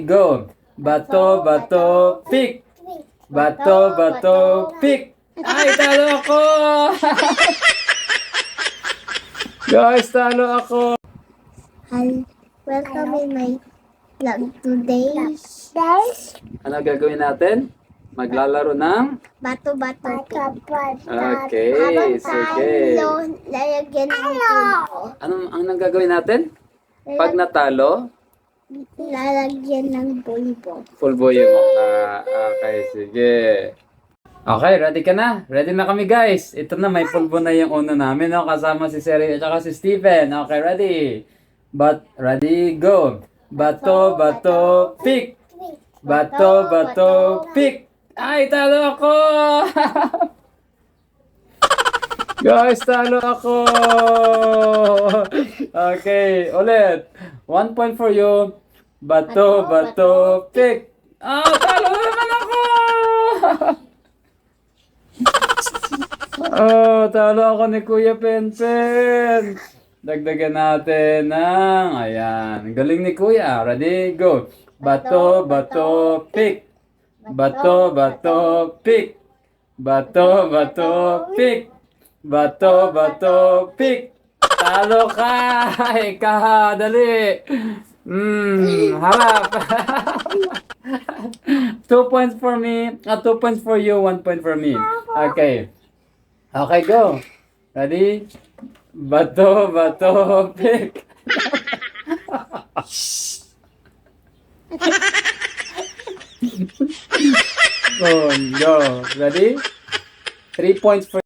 go. Bato, bato, pick. Bato, bato, pick. Ay, talo ako! Guys, talo ako! Hi, welcome in my vlog today. Ano gagawin natin? Maglalaro ng? Bato-bato. Okay, Habang sige. tayo, lalagyan ng pulbo. Anong gagawin natin? Pag natalo, Lalagyan ng pulbo. pulbo yung mukha. Okay, sige. Okay, ready ka na? Ready na kami, guys. Ito na, may pulbo na yung uno namin, no? Kasama si Seri at saka si Stephen. Okay, ready? Ready, go. Bato, bato, pick. Bato, bato, pick. Ay, talo ako! Guys, talo ako! Okay, ulit. 1 point for you. Bato, bato, pick. Talo na naman ako! Talo ako ni Kuya Penpen. Dagdagan natin ng, ayan. Galing ni Kuya. Ready, go. Bato, bato, pick. Bato, bato, pick. Bato, bato, pick. Bato, bato, pick. Talo ka! Ikaw, dali! Harap! 2 points for me. 2 points for you, 1 point for me. Okay. Okay, go. Ready? Bato, bato, pick. Go. Ready? 3 points for